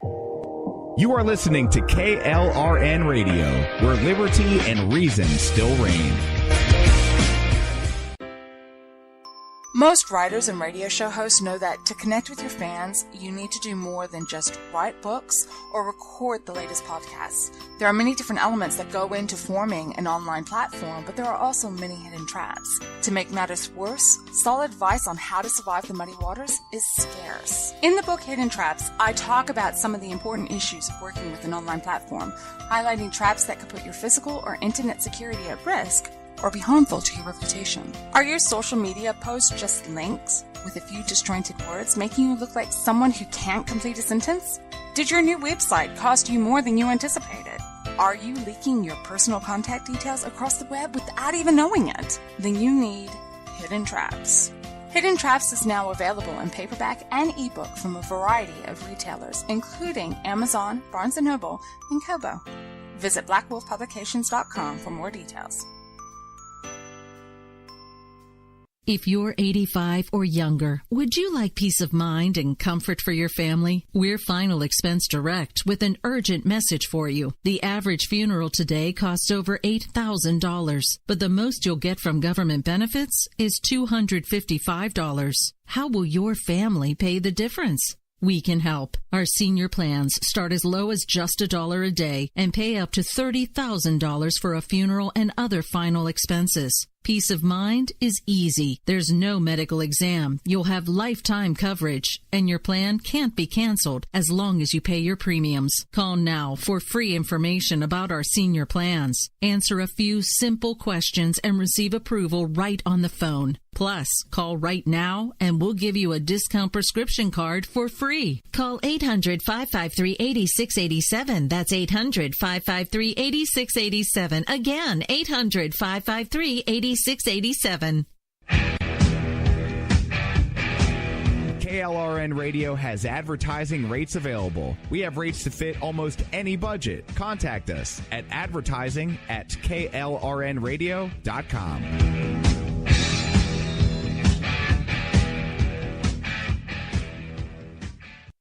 You are listening to KLRN Radio, where liberty and reason still reign. Most writers and radio show hosts know that to connect with your fans, you need to do more than just write books or record the latest podcasts. There are many different elements that go into forming an online platform, but there are also many hidden traps. To make matters worse, solid advice on how to survive the muddy waters is scarce. In the book Hidden Traps, I talk about some of the important issues of working with an online platform, highlighting traps that could put your physical or internet security at risk or be harmful to your reputation. Are your social media posts just links with a few disjointed words, making you look like someone who can't complete a sentence? Did your new website cost you more than you anticipated? Are you leaking your personal contact details across the web without even knowing it? Then you need Hidden Traps. Hidden Traps is now available in paperback and ebook from a variety of retailers, including Amazon, Barnes & Noble, and Kobo. Visit blackwolfpublications.com for more details. If you're 85 or younger, would you like peace of mind and comfort for your family? We're Final Expense Direct with an urgent message for you. The average funeral today costs over $8,000, but the most you'll get from government benefits is $255. How will your family pay the difference? We can help. Our senior plans start as low as just $1 a day and pay up to $30,000 for a funeral and other final expenses. Peace of mind is easy. There's no medical exam. You'll have lifetime coverage, and your plan can't be canceled as long as you pay your premiums. Call now for free information about our senior plans. Answer a few simple questions and receive approval right on the phone. Plus, call right now and we'll give you a discount prescription card for free. Call 800-553-8687. That's 800-553-8687. Again, 800-553-8687. KLRN Radio has advertising rates available. We have rates to fit almost any budget. Contact us at advertising@klrnradio.com.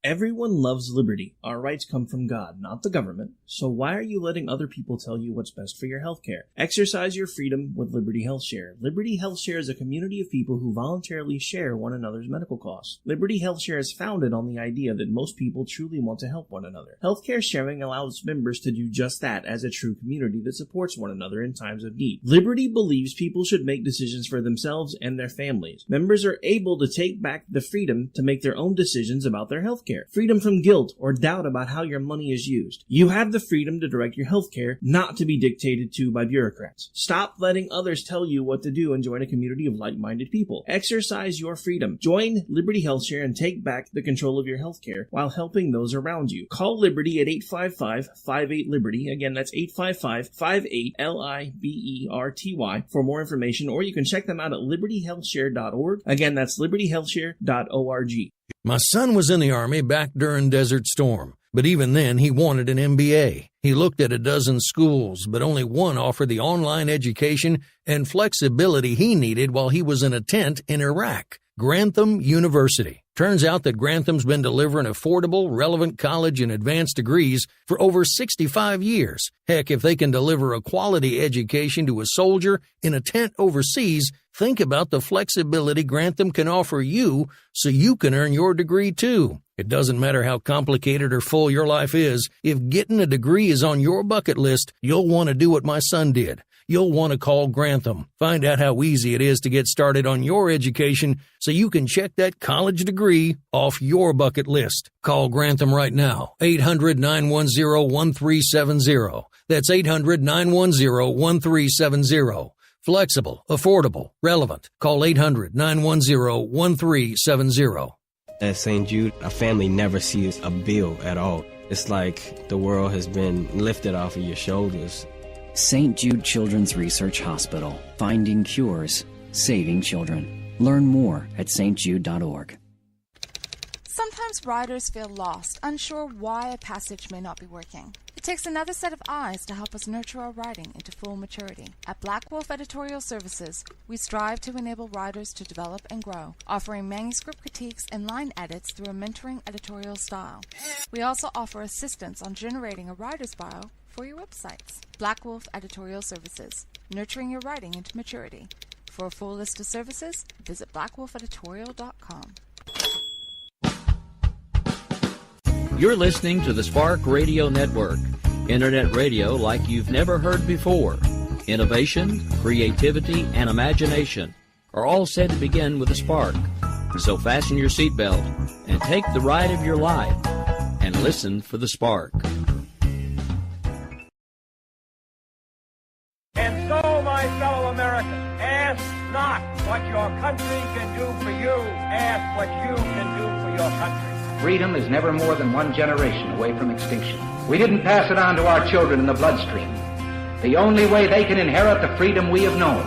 Everyone loves liberty. Our rights come from God, not the government. So why are you letting other people tell you what's best for your health care? Exercise your freedom with Liberty Health Share. Liberty Health Share is a community of people who voluntarily share one another's medical costs. Liberty Health Share is founded on the idea that most people truly want to help one another. Healthcare sharing allows members to do just that as a true community that supports one another in times of need. Liberty believes people should make decisions for themselves and their families. Members are able to take back the freedom to make their own decisions about their health care. Freedom from guilt or doubt about how your money is used. You have the freedom to direct your health care, not to be dictated to by bureaucrats. Stop letting others tell you what to do and join a community of like-minded people. Exercise your freedom. Join Liberty Health Share and take back the control of your health care while helping those around you. Call Liberty at 855-58-LIBERTY. Again, that's 855-58-LIBERTY for more information, or you can check them out at libertyhealthshare.org. Again, that's libertyhealthshare.org. My son was in the Army back during Desert Storm, but even then he wanted an MBA. He looked at a dozen schools, but only one offered the online education and flexibility he needed while he was in a tent in Iraq. Grantham University. Turns out that Grantham's been delivering affordable, relevant college and advanced degrees for over 65 years. Heck, if they can deliver a quality education to a soldier in a tent overseas, think about the flexibility Grantham can offer you so you can earn your degree too. It doesn't matter how complicated or full your life is. If getting a degree is on your bucket list, you'll want to do what my son did. You'll want to call Grantham. Find out how easy it is to get started on your education so you can check that college degree off your bucket list. Call Grantham right now. 800-910-1370. That's 800-910-1370. Flexible, affordable, relevant. Call 800-910-1370. At St. Jude, a family never sees a bill at all. It's like the world has been lifted off of your shoulders. St. Jude Children's Research Hospital. Finding cures, saving children. Learn more at stjude.org. Sometimes writers feel lost, unsure why a passage may not be working. It takes another set of eyes to help us nurture our writing into full maturity. At Black Wolf Editorial Services, we strive to enable writers to develop and grow, offering manuscript critiques and line edits through a mentoring editorial style. We also offer assistance on generating a writer's bio for your websites. Black Wolf Editorial Services, nurturing your writing into maturity. For a full list of services, visit blackwolfeditorial.com. You're listening to the Spark Radio Network, internet radio like you've never heard before. Innovation, creativity, and imagination are all said to begin with a spark. So fasten your seatbelt and take the ride of your life and listen for the spark. And so, my fellow Americans, ask not what your country can do for you, ask what you can do for your country. Freedom is never more than one generation away from extinction. We didn't pass it on to our children in the bloodstream. The only way they can inherit the freedom we have known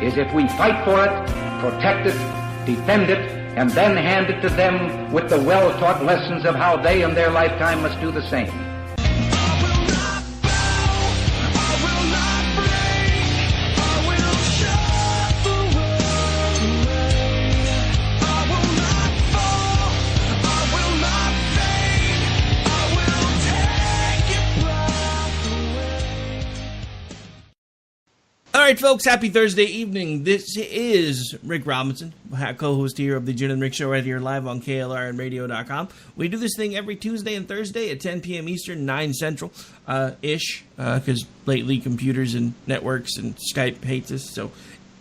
is if we fight for it, protect it, defend it, and then hand it to them with the well-taught lessons of how they in their lifetime must do the same. All right, folks, happy Thursday evening. This is Rick Robinson, co-host here of the Jen and Rick Show right here live on KLRNradio.com. We do this thing every Tuesday and Thursday at 10 p.m. Eastern, 9 Central, because lately computers and networks and Skype hates us, so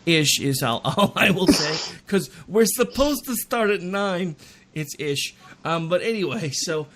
ish is all I will say, because we're supposed to start at 9. It's ish. But anyway, so...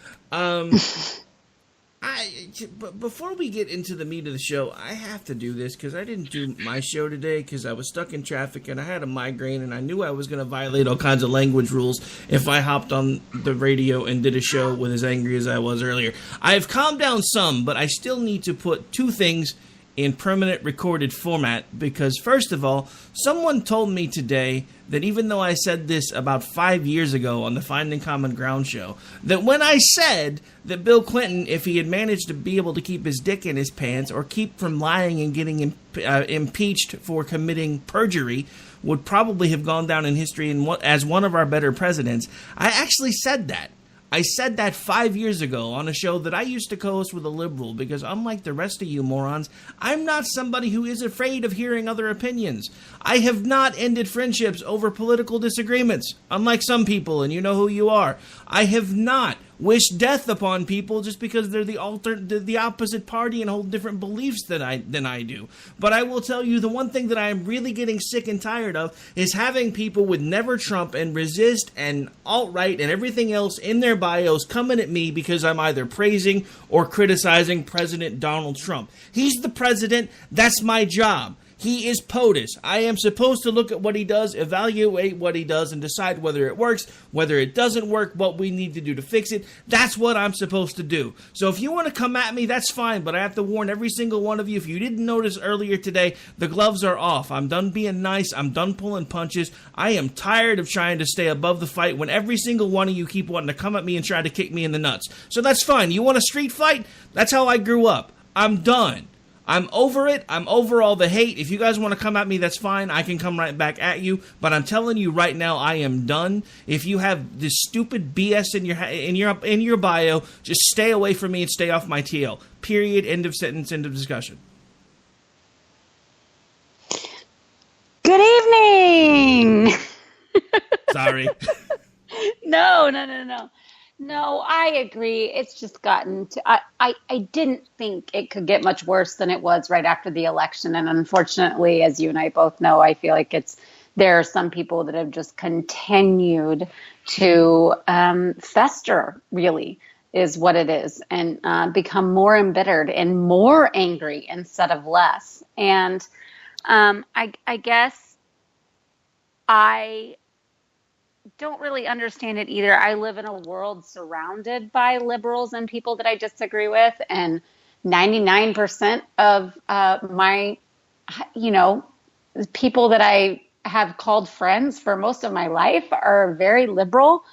But before we get into the meat of the show, I have to do this because I didn't do my show today because I was stuck in traffic and I had a migraine and I knew I was going to violate all kinds of language rules if I hopped on the radio and did a show with as angry as I was earlier. I've calmed down some, but I still need to put two things in permanent recorded format because, first of all, someone told me today that even though I said this about 5 years ago on the Finding Common Ground show, that when I said that Bill Clinton, if he had managed to be able to keep his dick in his pants or keep from lying and getting impeached for committing perjury, would probably have gone down in history as one of our better presidents, I actually said that. I said that 5 years ago on a show that I used to co-host with a liberal because unlike the rest of you morons, I'm not somebody who is afraid of hearing other opinions. I have not ended friendships over political disagreements, unlike some people, and you know who you are. I have not wished death upon people just because they're the opposite party and hold different beliefs than I do. But I will tell you the one thing that I am really getting sick and tired of is having people with Never Trump and Resist and alt-right and everything else in their bios coming at me because I'm either praising or criticizing President Donald Trump. He's the president. That's my job. He is POTUS. I am supposed to look at what he does, evaluate what he does, and decide whether it works, whether it doesn't work, what we need to do to fix it. That's what I'm supposed to do. So if you want to come at me, that's fine, but I have to warn every single one of you, if you didn't notice earlier today, the gloves are off. I'm done being nice. I'm done pulling punches. I am tired of trying to stay above the fight when every single one of you keep wanting to come at me and try to kick me in the nuts. So that's fine. You want a street fight? That's how I grew up. I'm done. I'm over it. I'm over all the hate. If you guys want to come at me, that's fine. I can come right back at you. But I'm telling you right now, I am done. If you have this stupid BS in your bio, just stay away from me and stay off my TL. Period. End of sentence. End of discussion. Good evening. Sorry. No, I agree. It's just gotten to, I didn't think it could get much worse than it was right after the election. And unfortunately, as you and I both know, I feel like there are some people that have just continued to fester, really, is what it is, and become more embittered and more angry instead of less. And I guess I don't really understand it either. I live in a world surrounded by liberals and people that I disagree with, and 99% of my, people that I have called friends for most of my life are very liberal,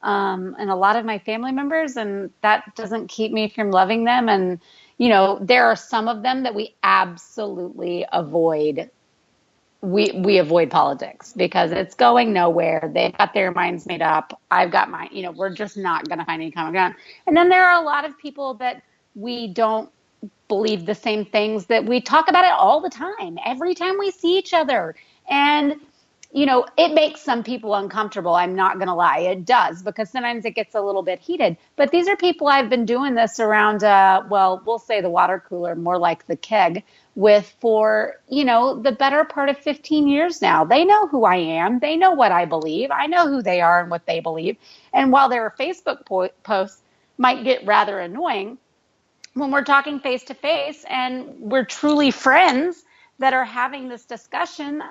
and a lot of my family members, and that doesn't keep me from loving them. And there are some of them that we absolutely avoid. We avoid politics because it's going nowhere. They've got their minds made up. I've got mine. We're just not going to find any common ground. And then there are a lot of people that we don't believe the same things, that we talk about it all the time, every time we see each other. And, it makes some people uncomfortable. I'm not going to lie. It does, because sometimes it gets a little bit heated. But these are people I've been doing this around, we'll say the water cooler, more like the keg, with for, the better part of 15 years now. They know who I am. They know what I believe. I know who they are and what they believe. And while their Facebook posts might get rather annoying, when we're talking face to face and we're truly friends that are having this discussion,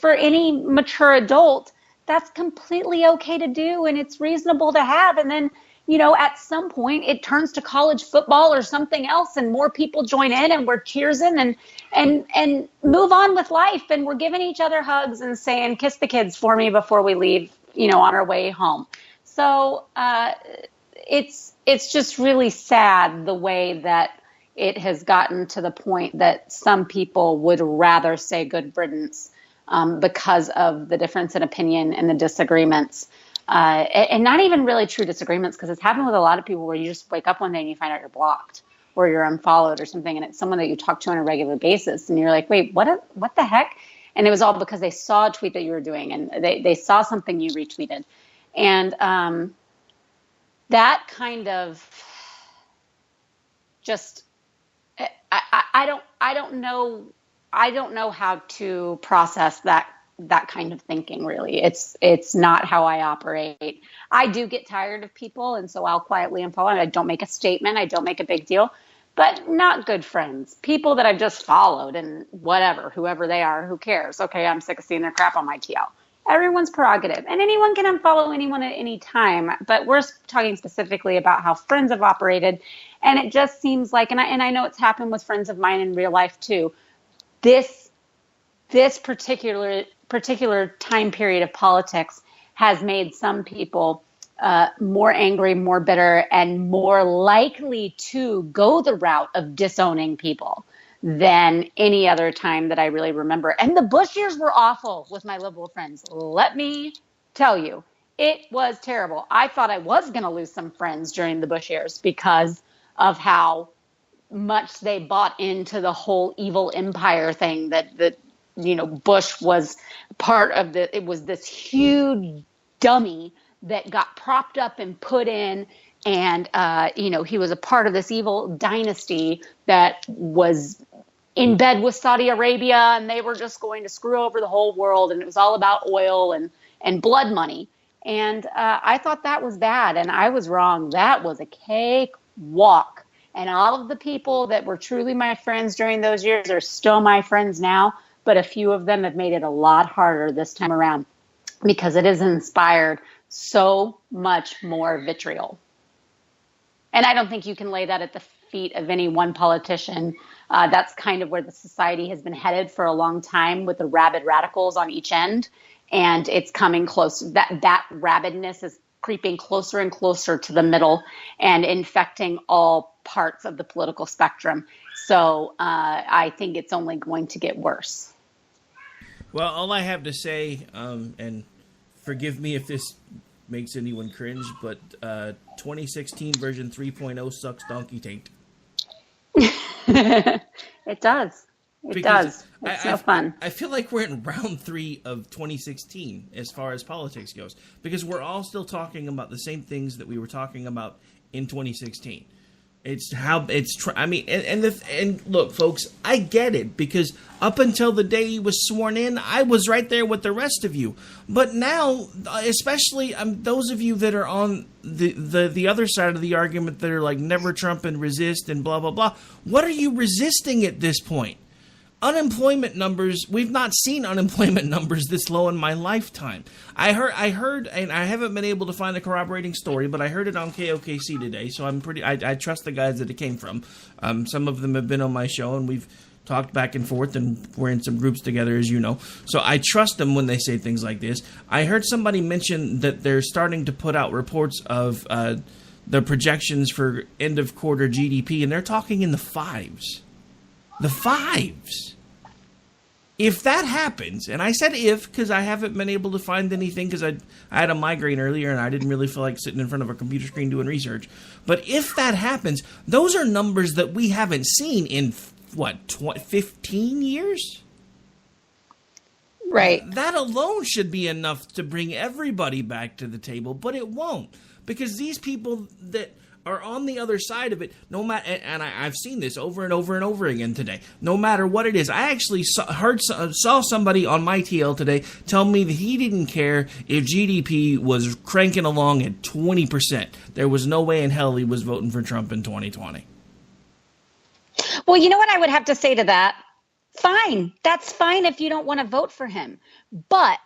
for any mature adult, that's completely okay to do, and it's reasonable to have. And then, at some point it turns to college football or something else, and more people join in, and we're cheersing and move on with life, and we're giving each other hugs and saying, "Kiss the kids for me before we leave," on our way home. So it's just really sad the way that it has gotten to the point that some people would rather say good riddance because of the difference in opinion and the disagreements. And not even really true disagreements, because it's happened with a lot of people where you just wake up one day and you find out you're blocked or you're unfollowed or something, and it's someone that you talk to on a regular basis, and you're like, wait, what the heck? And it was all because they saw a tweet that you were doing, and they saw something you retweeted. And that kind of just, I don't know how to process that kind of thinking, really. It's not how I operate. I do get tired of people, and so I'll quietly unfollow. I don't make a statement. I don't make a big deal, but not good friends. People that I've just followed, and whatever, whoever they are, who cares? Okay, I'm sick of seeing their crap on my TL. Everyone's prerogative, and anyone can unfollow anyone at any time, but we're talking specifically about how friends have operated, and it just seems like, and I know it's happened with friends of mine in real life too, this particular time period of politics has made some people more angry, more bitter, and more likely to go the route of disowning people than any other time that I really remember. And the Bush years were awful with my liberal friends. Let me tell you, it was terrible. I thought I was going to lose some friends during the Bush years because of how much they bought into the whole evil empire thing that Bush was part of. It was this huge dummy that got propped up and put in, and he was a part of this evil dynasty that was in bed with Saudi Arabia, and they were just going to screw over the whole world, and it was all about oil and blood money. And I thought that was bad, and I was wrong. That was a cakewalk. And all of the people that were truly my friends during those years are still my friends now, but a few of them have made it a lot harder this time around because it has inspired so much more vitriol. And I don't think you can lay that at the feet of any one politician. That's kind of where the society has been headed for a long time, with the rabid radicals on each end. And it's coming close. That rabidness is creeping closer and closer to the middle and infecting all parts of the political spectrum. So I think it's only going to get worse. Well, all I have to say, and forgive me if this makes anyone cringe, but 2016 version 3.0 sucks donkey taint. It does. It does. It's no fun. I feel like we're in round 3 of 2016 as far as politics goes, because we're all still talking about the same things that we were talking about in 2016. It's how it's. And look, folks, I get it, because up until the day he was sworn in, I was right there with the rest of you. But now, especially those of you that are on the other side of the argument that are like never Trump and resist and blah blah blah. What are you resisting at this point? Unemployment numbers, we've not seen unemployment numbers this low in my lifetime. I heard, and I haven't been able to find a corroborating story, but I heard it on KOKC today, so I trust the guys that it came from. Some of them have been on my show, and we've talked back and forth, and we're in some groups together, as you know. So I trust them when they say things like this. I heard somebody mention that they're starting to put out reports of the projections for end of quarter GDP, and they're talking in the fives. The fives. If that happens, and I said if because I haven't been able to find anything because I had a migraine earlier and I didn't really feel like sitting in front of a computer screen doing research. But if that happens, those are numbers that we haven't seen in, 15 years? Right. That alone should be enough to bring everybody back to the table, but it won't. Because these people that are on the other side of it, no matter, and I've seen this over and over and over again today, no matter what it is. I actually saw somebody on my TL today tell me that he didn't care if GDP was cranking along at 20%. There was no way in hell he was voting for Trump in 2020. Well, you know what I would have to say to that? Fine. That's fine if you don't want to vote for him. But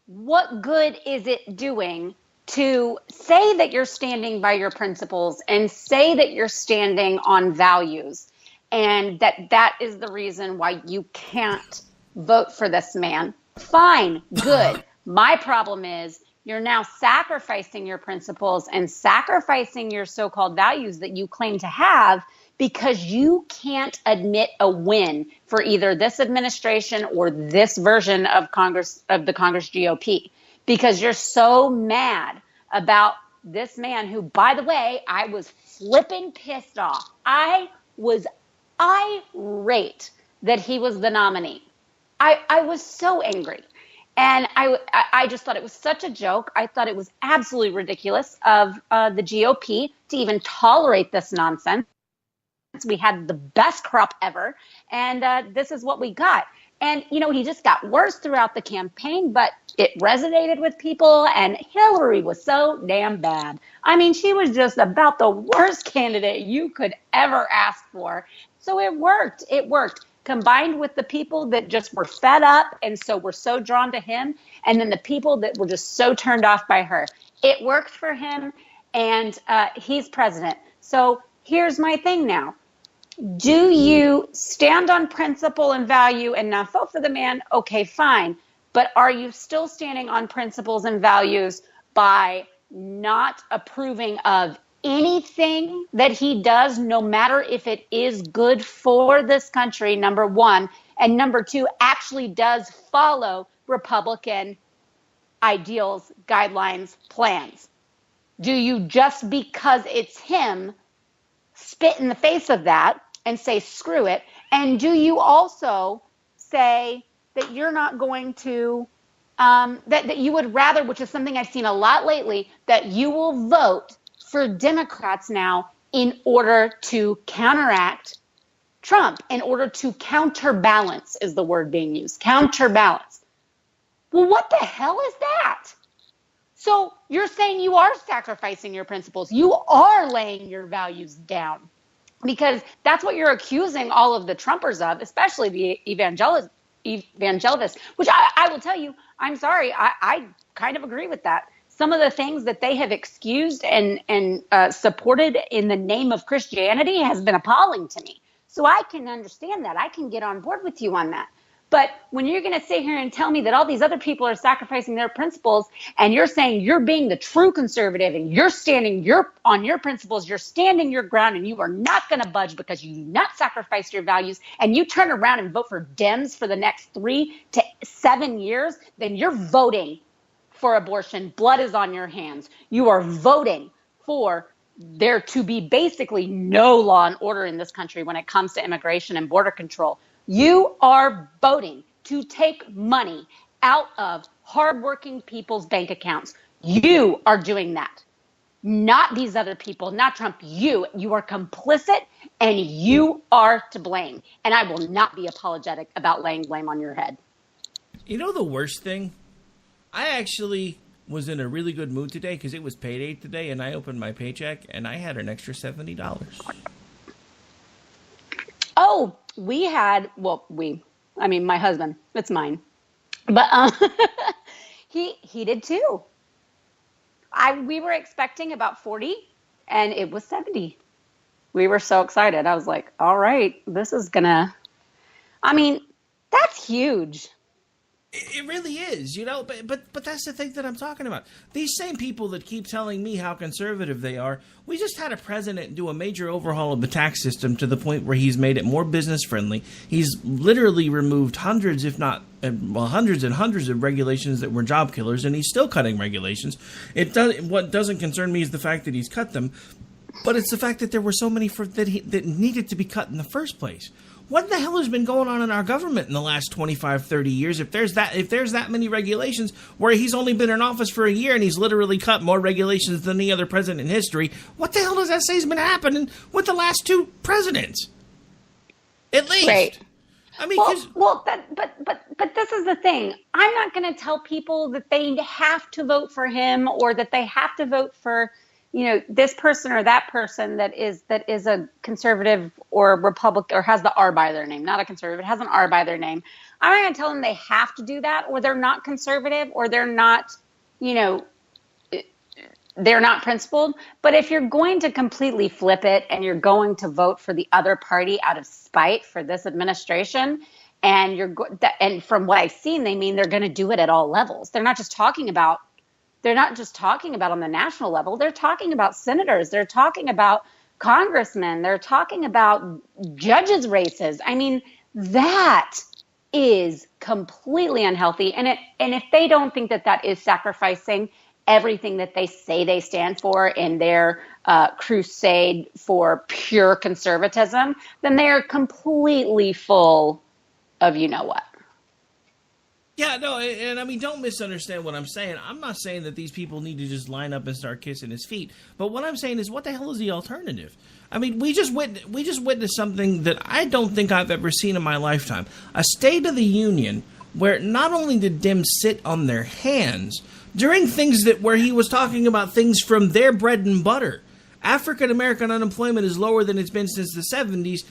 what good is it doing to say that you're standing by your principles and say that you're standing on values and that is the reason why you can't vote for this man? Fine, good. My problem is you're now sacrificing your principles and sacrificing your so-called values that you claim to have because you can't admit a win for either this administration or this version of Congress, of the Congress GOP. Because you're so mad about this man who, by the way, I was flipping pissed off. I was irate that he was the nominee. I was so angry. And I just thought it was such a joke. I thought it was absolutely ridiculous of the GOP to even tolerate this nonsense. We had the best crop ever. And this is what we got. And, you know, he just got worse throughout the campaign, but it resonated with people. And Hillary was so damn bad. I mean, she was just about the worst candidate you could ever ask for. So it worked. It worked. Combined with the people that just were fed up and so were so drawn to him. And then the people that were just so turned off by her. It worked for him. And he's president. So here's my thing now. Do you stand on principle and value and not vote for the man? Okay, fine. But are you still standing on principles and values by not approving of anything that he does, no matter if it is good for this country, number one, and number two, actually does follow Republican ideals, guidelines, plans? Do you, just because it's him, spit in the face of that and say, screw it? And do you also say that you're not going to, that you would rather, which is something I've seen a lot lately, that you will vote for Democrats now in order to counteract Trump, in order to counterbalance is the word being used, counterbalance. Well, what the hell is that? So you're saying you are sacrificing your principles. You are laying your values down. Because that's what you're accusing all of the Trumpers of, especially the evangelists, which I will tell you, I'm sorry, I kind of agree with that. Some of the things that they have excused and supported in the name of Christianity has been appalling to me. So I can understand that. I can get on board with you on that. But when you're going to sit here and tell me that all these other people are sacrificing their principles and you're saying you're being the true conservative and you're standing on your principles, you're standing your ground and you are not going to budge because you do not sacrifice your values, and you turn around and vote for Dems for the next 3 to 7 years, then you're voting for abortion. Blood is on your hands. You are voting for there to be basically no law and order in this country when it comes to immigration and border control. You are voting to take money out of hardworking people's bank accounts. You are doing that. Not these other people, not Trump. You are complicit and you are to blame. And I will not be apologetic about laying blame on your head. You know the worst thing? I actually was in a really good mood today because it was payday today and I opened my paycheck and I had an extra $70. Oh, my husband, it's mine, but he did too. We were expecting about 40 and it was 70. We were so excited. I was like, all right, this is that's huge. It really is, but that's the thing that I'm talking about. These same people that keep telling me how conservative they are, we just had a president do a major overhaul of the tax system to the point where he's made it more business friendly. He's literally removed hundreds, if not hundreds and hundreds of regulations that were job killers, and he's still cutting regulations. What doesn't concern me is the fact that he's cut them, but it's the fact that there were so many that needed to be cut in the first place. What the hell has been going on in our government in the last 25, 30 years? If there's that many regulations where he's only been in office for a year and he's literally cut more regulations than any other president in history, what the hell does that say has been happening with the last two presidents? At least. Right. I mean, but this is the thing. I'm not going to tell people that they have to vote for him or that they have to vote for, this person or that person that is a conservative or a Republican or has the R by their name, not a conservative, has an R by their name. I'm not going to tell them they have to do that, or they're not conservative, or they're not, they're not principled. But if you're going to completely flip it and you're going to vote for the other party out of spite for this administration, and and from what I've seen, they mean they're going to do it at all levels. They're not just talking about on the national level. They're talking about senators. They're talking about congressmen. They're talking about judges' races. I mean, that is completely unhealthy. And if they don't think that is sacrificing everything that they say they stand for in their crusade for pure conservatism, then they are completely full of you-know-what. Yeah, no, and I mean, don't misunderstand what I'm saying. I'm not saying that these people need to just line up and start kissing his feet. But what I'm saying is, what the hell is the alternative? I mean, we just witnessed something that I don't think I've ever seen in my lifetime. A State of the Union where not only did Dems sit on their hands during things where he was talking about things from their bread and butter. African American unemployment is lower than it's been since the 70s.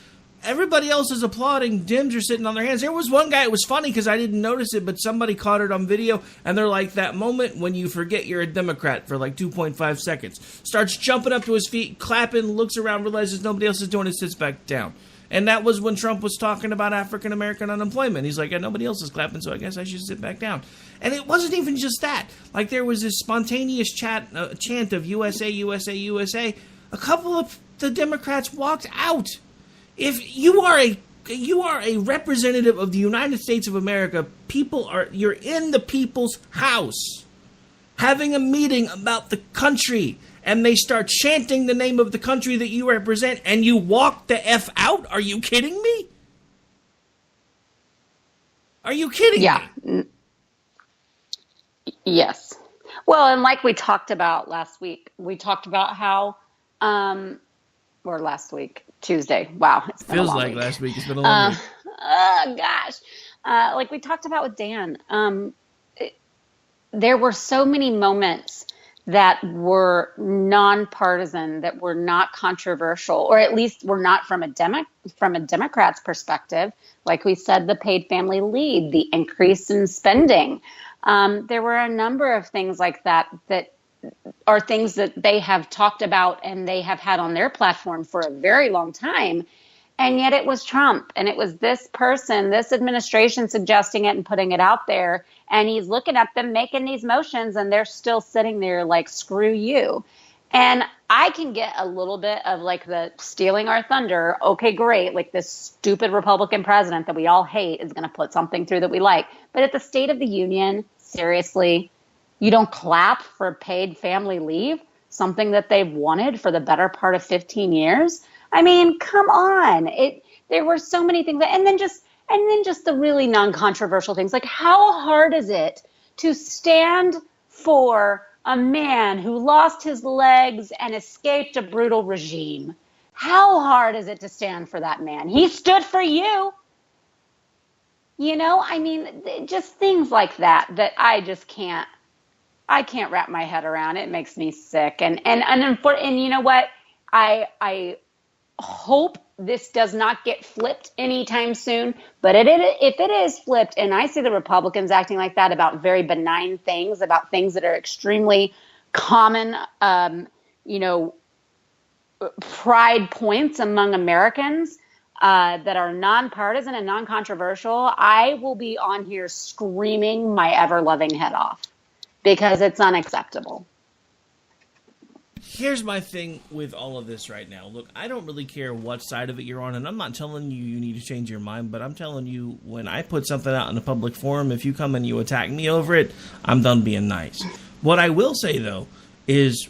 Everybody else is applauding. Dems are sitting on their hands. There was one guy, it was funny because I didn't notice it, but somebody caught it on video, and they're like, that moment when you forget you're a Democrat for like 2.5 seconds. Starts jumping up to his feet, clapping, looks around, realizes nobody else is doing it, sits back down. And that was when Trump was talking about African American unemployment. He's like, nobody else is clapping, so I guess I should sit back down. And it wasn't even just that. Like, there was this spontaneous chant of USA, USA, USA. A couple of the Democrats walked out. If you are a representative of the United States of America, you're in the people's house having a meeting about the country, and they start chanting the name of the country that you represent, and you walk the F out? Are you kidding me? Are you kidding me? Yes. Well, and like we talked about last week, how, or last week, Tuesday. Wow. It's been feels a long like week. Last week. It's been a long week. Oh, gosh. Like we talked about with Dan, there were so many moments that were nonpartisan, that were not controversial, or at least were not from a Democrat's perspective. Like we said, the paid family leave, the increase in spending. There were a number of things like that are things that they have talked about and they have had on their platform for a very long time. And yet it was Trump, and it was this person, this administration suggesting it and putting it out there. And he's looking at them making these motions, and they're still sitting there like, screw you. And I can get a little bit of like the stealing our thunder. Okay, great. Like this stupid Republican president that we all hate is going to put something through that we like. But at the State of the Union, seriously, you don't clap for paid family leave, something that they've wanted for the better part of 15 years. I mean, come on. There were so many things and then just the really non-controversial things. Like, how hard is it to stand for a man who lost his legs and escaped a brutal regime? How hard is it to stand for that man? He stood for you. I mean, just things like that I just can't wrap my head around. It makes me sick. And you know what? I hope this does not get flipped anytime soon. But if it is flipped, and I see the Republicans acting like that about very benign things, about things that are extremely common, pride points among Americans, that are nonpartisan and non-controversial, I will be on here screaming my ever-loving head off because it's unacceptable. Here's my thing with all of this right now. Look, I don't really care what side of it you're on, and I'm not telling you you need to change your mind, but I'm telling you, when I put something out in a public forum, if you come and you attack me over it, I'm done being nice. What I will say, though, is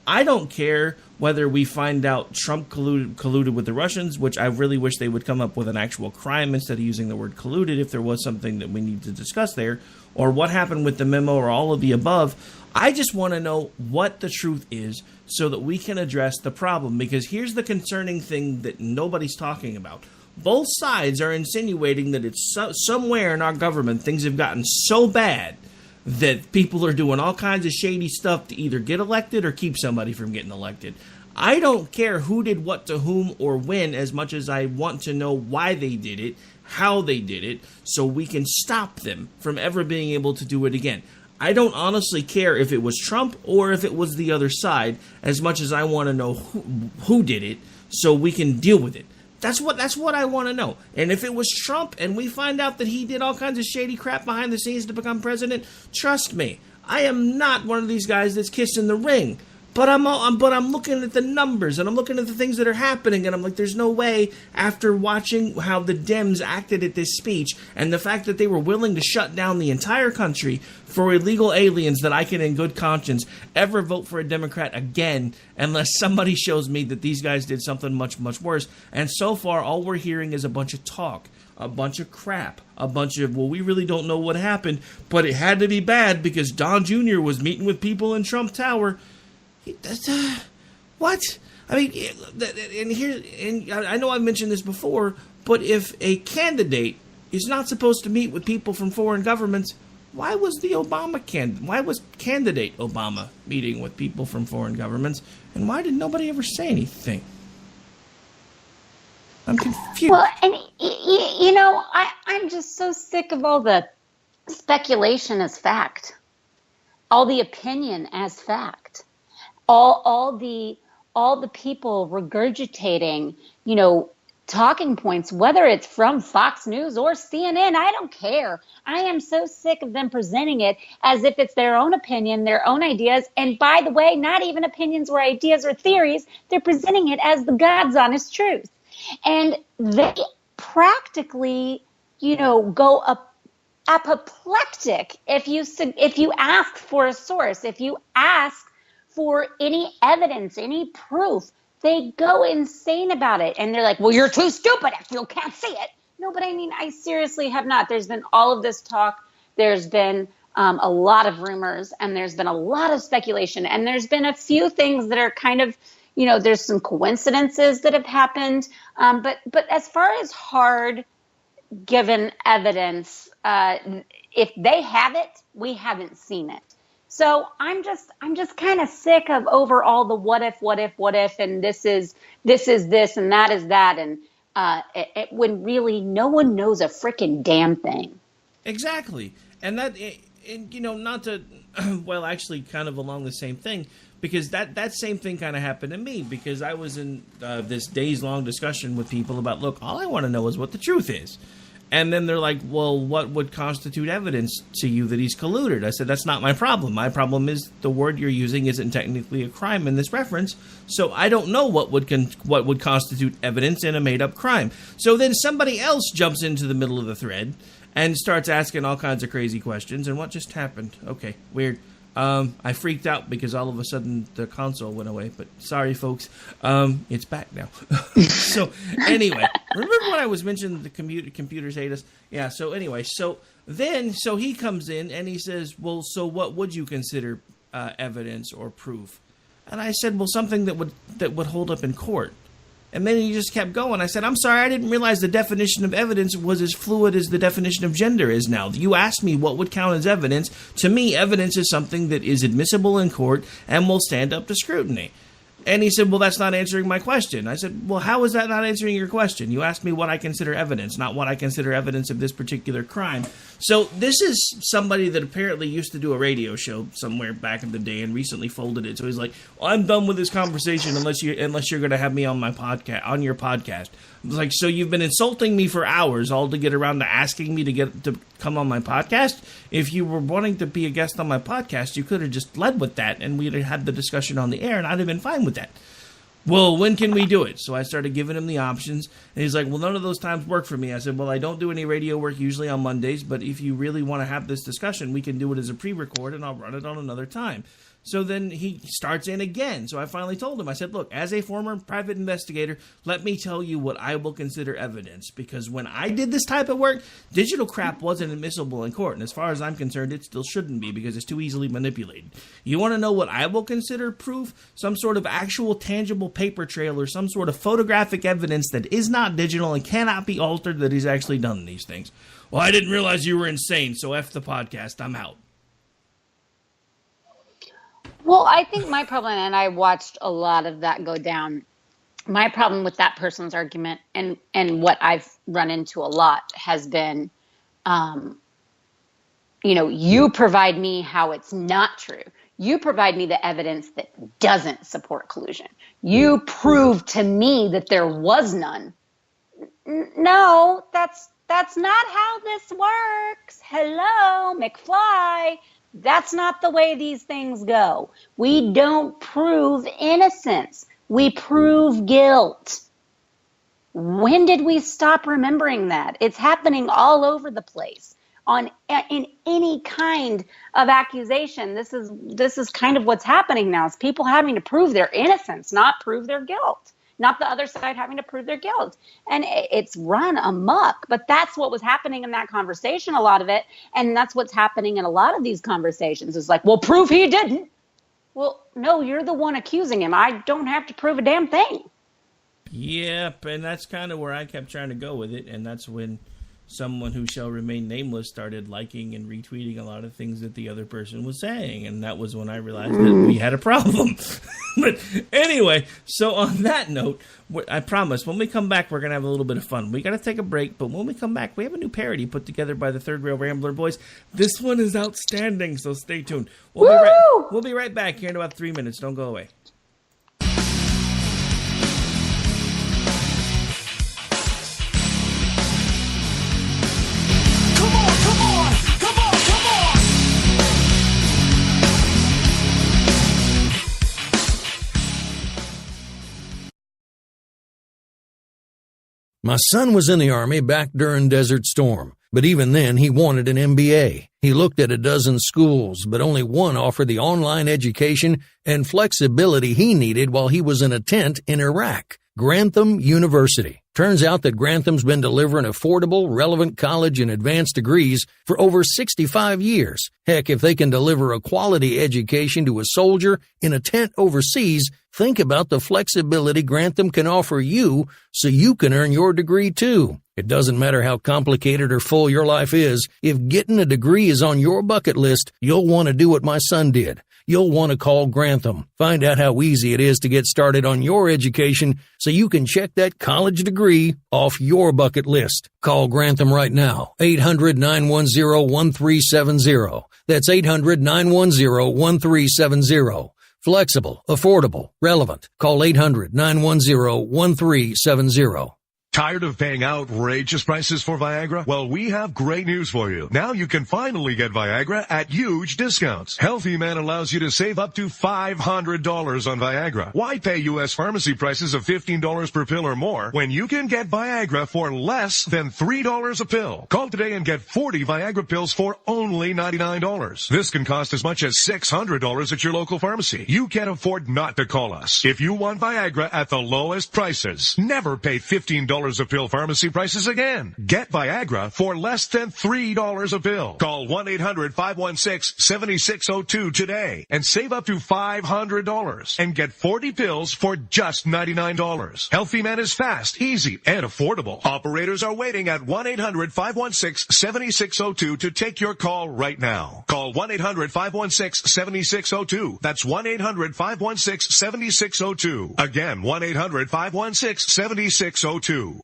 I don't care whether we find out Trump colluded with the Russians, which I really wish they would come up with an actual crime instead of using the word colluded if there was something that we need to discuss there, or what happened with the memo, or all of the above. I just want to know what the truth is so that we can address the problem, because here's the concerning thing that nobody's talking about. Both sides are insinuating that it's somewhere in our government things have gotten so bad that people are doing all kinds of shady stuff to either get elected or keep somebody from getting elected. I don't care who did what to whom or when, as much as I want to know why they did it, how they did it, so we can stop them from ever being able to do it again. I don't honestly care if it was Trump or if it was the other side, as much as I want to know who did it so we can deal with it. That's what I want to know. And if it was Trump and we find out that he did all kinds of shady crap behind the scenes to become president, trust me, I am not one of these guys that's kissing the ring. But I'm looking at the numbers, and I'm looking at the things that are happening, and I'm like, there's no way, after watching how the Dems acted at this speech, and the fact that they were willing to shut down the entire country for illegal aliens, that I can, in good conscience, ever vote for a Democrat again, unless somebody shows me that these guys did something much, much worse. And so far, all we're hearing is a bunch of talk, a bunch of crap, a bunch of, well, we really don't know what happened, but it had to be bad because Don Jr. was meeting with people in Trump Tower. What? I mean, and I know I've mentioned this before, but if a candidate is not supposed to meet with people from foreign governments, why was candidate Obama meeting with people from foreign governments, and why did nobody ever say anything? I'm confused. Well, and I'm just so sick of all the speculation as fact, all the opinion as fact. All the people regurgitating, talking points, whether it's from Fox News or CNN, I don't care. I am so sick of them presenting it as if it's their own opinion, their own ideas. And by the way, not even opinions or ideas or theories. They're presenting it as the God's honest truth. And they practically, go apoplectic if you ask for a source, if you ask for any evidence, any proof. They go insane about it. And they're like, well, you're too stupid if you can't see it. No, but I mean, I seriously have not. There's been all of this talk. There's been a lot of rumors, and there's been a lot of speculation. And there's been a few things that are kind of, there's some coincidences that have happened. But as far as hard given evidence, if they have it, we haven't seen it. So I'm just kind of sick of overall the what if, and this is this and that is that, and when really no one knows a freaking damn thing. Exactly, and that, and not to, well, actually, kind of along the same thing, because that same thing kind of happened to me, because I was in this days-long discussion with people about, look, all I want to know is what the truth is. And then they're like, well, what would constitute evidence to you that he's colluded? I said, that's not my problem. My problem is the word you're using isn't technically a crime in this reference, so I don't know what would constitute evidence in a made-up crime. So then somebody else jumps into the middle of the thread and starts asking all kinds of crazy questions. And what just happened? Okay, weird. I freaked out because all of a sudden the console went away, but sorry, folks. It's back now. So anyway, remember when I was mentioning the computers hate us? Yeah, so anyway, so he comes in and he says, well, so what would you consider evidence or proof? And I said, well, something that would hold up in court. And then he just kept going. I said, I'm sorry, I didn't realize the definition of evidence was as fluid as the definition of gender is now. You asked me what would count as evidence. To me, evidence is something that is admissible in court and will stand up to scrutiny. And he said, well, that's not answering my question. I said, well, how is that not answering your question? You asked me what I consider evidence, not what I consider evidence of this particular crime. So this is somebody that apparently used to do a radio show somewhere back in the day and recently folded it. So he's like, well, I'm done with this conversation unless you're going to have me on my podcast, on your podcast. I was like, so you've been insulting me for hours all to get around to asking me to come on my podcast? If you were wanting to be a guest on my podcast, you could have just led with that and we'd have had the discussion on the air and I'd have been fine with that. Well, when can we do it? So I started giving him the options, and he's like, well, none of those times work for me. I said, well, I don't do any radio work usually on Mondays, but if you really want to have this discussion, we can do it as a pre-record, and I'll run it on another time. So then he starts in again. So I finally told him, I said, look, as a former private investigator, let me tell you what I will consider evidence. Because when I did this type of work, digital crap wasn't admissible in court. And as far as I'm concerned, it still shouldn't be because it's too easily manipulated. You want to know what I will consider proof? Some sort of actual tangible paper trail or some sort of photographic evidence that is not digital and cannot be altered that he's actually done these things. Well, I didn't realize you were insane, so F the podcast. I'm out. Well, I think my problem, and I watched a lot of that go down, my problem with that person's argument and what I've run into a lot has been, you provide me how it's not true. You provide me the evidence that doesn't support collusion. You prove to me that there was none. No, that's not how this works. Hello, McFly. That's not the way these things go. We don't prove innocence. We prove guilt. When did we stop remembering that? It's happening all over the place. In any kind of accusation, this is kind of what's happening now. It's people having to prove their innocence, not prove their guilt. Not the other side having to prove their guilt. And it's run amok. But that's what was happening in that conversation, a lot of it. And that's what's happening in a lot of these conversations. It's like, well, prove he didn't. Well, no, you're the one accusing him. I don't have to prove a damn thing. Yep, and that's kind of where I kept trying to go with it. And that's when someone who shall remain nameless started liking and retweeting a lot of things that the other person was saying. And that was when I realized that we had a problem. But anyway, so on that note, I promise when we come back, we're going to have a little bit of fun. We got to take a break, but when we come back, we have a new parody put together by the Third Rail Rambler boys. This one is outstanding, so stay tuned. We'll be right back here in about 3 minutes. Don't go away. My son was in the Army back during Desert Storm, but even then he wanted an MBA. He looked at a dozen schools, but only one offered the online education and flexibility he needed while he was in a tent in Iraq, Grantham University. Turns out that Grantham's been delivering affordable, relevant college and advanced degrees for over 65 years. Heck, if they can deliver a quality education to a soldier in a tent overseas, think about the flexibility Grantham can offer you so you can earn your degree too. It doesn't matter how complicated or full your life is. If getting a degree is on your bucket list, you'll want to do what my son did. You'll want to call Grantham. Find out how easy it is to get started on your education so you can check that college degree off your bucket list. Call Grantham right now. 800-910-1370. That's 800-910-1370. Flexible, affordable, relevant. Call 800-910-1370. Tired of paying outrageous prices for Viagra? Well, we have great news for you. Now you can finally get Viagra at huge discounts. Healthy Man allows you to save up to $500 on Viagra. Why pay U.S. pharmacy prices of $15 per pill or more when you can get Viagra for less than $3 a pill? Call today and get 40 Viagra pills for only $99. This can cost as much as $600 at your local pharmacy. You can't afford not to call us. If you want Viagra at the lowest prices, never pay $15 $3 a pill pharmacy prices again. Get Viagra for less than $3 a pill. Call 1-800-516-7602 today and save up to $500 and get 40 pills for just $99. Healthy Man is fast, easy, and affordable. Operators are waiting at 1-800-516-7602 to take your call right now. Call 1-800-516-7602. That's 1-800-516-7602. Again, 1-800-516-7602.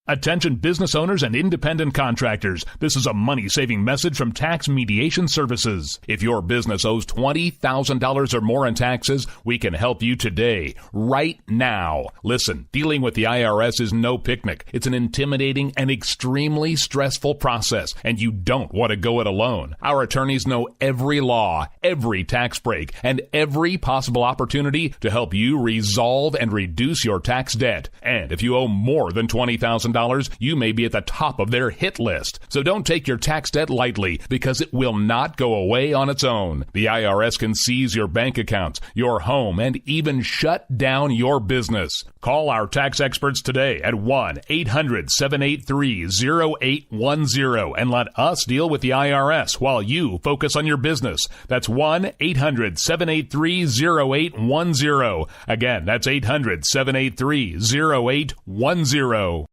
Attention business owners and independent contractors. This is a money-saving message from Tax Mediation Services. If your business owes $20,000 or more in taxes, we can help you today, right now. Listen, dealing with the IRS is no picnic. It's an intimidating and extremely stressful process, and you don't want to go it alone. Our attorneys know every law, every tax break, and every possible opportunity to help you resolve and reduce your tax debt. And if you owe more than $20,000, you may be at the top of their hit list. So don't take your tax debt lightly, because it will not go away on its own. The IRS can seize your bank accounts, your home, and even shut down your business. Call our tax experts today at 1-800-783-0810 and let us deal with the IRS while you focus on your business. That's 1-800-783-0810. Again, that's 800-783-0810.